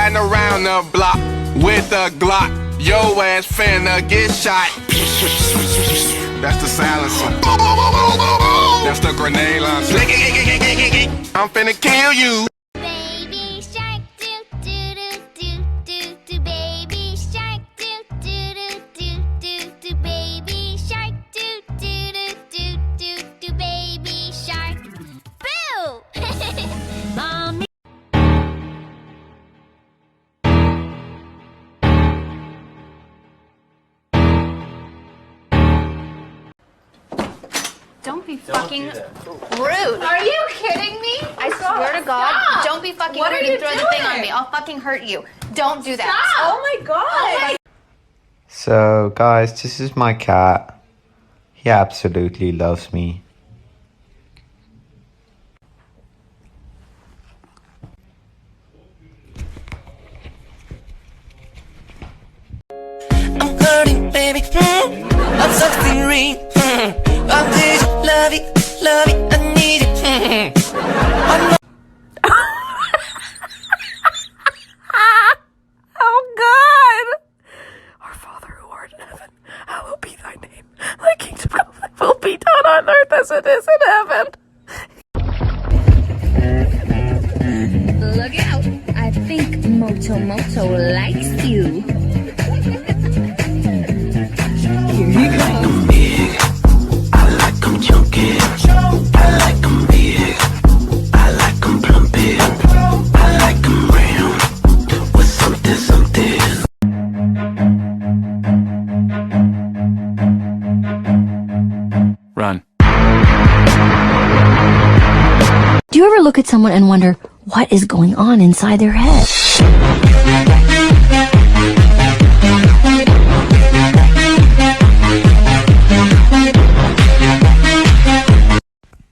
riding around the block with a Glock. Yo ass finna get shot. That's the silencer. That's the grenade launcher. I'm finna kill you. Baby shark do do do do do do. Baby shark do do do do do do. Baby shark do do do do do do. Baby shark. Boo! Mommy. Don't be fucking rude. Are you kidding me? I swear to God, Stop. don't be fucking What rude are you and throw the thing on doing? me. I'll fucking hurt you. Don't do that. Stop. Oh my god. So, guys, this is my cat. He absolutely loves me. I'm hurting, baby. I'm something real. I need you, love it, I need it. Oh God! Our Father who art in heaven, hallowed be thy name. Thy kingdom come, thy will be done on earth as it is in heaven. Look out! I think Moto likes you. I like 'em chunky. I like 'em big. I like 'em plumpy. I like 'em round with something. Run. Do you ever look at someone and wonder what is going on inside their head?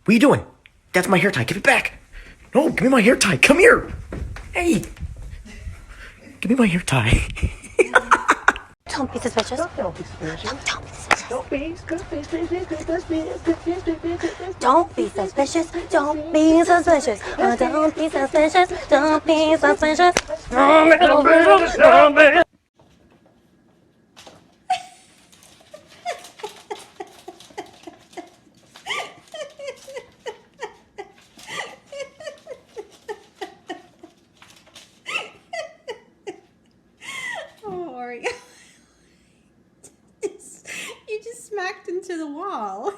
What are you doing? That's my hair tie. Give it back. No, give me my hair tie. Come here. Hey. Give me my hair tie. Don't be suspicious. Don't be suspicious. Don't be suspicious. Don't be suspicious. Don't be suspicious. Don't be suspicious. Don't be suspicious. Don't be suspicious. Oh, Oreo. You just smacked into the wall.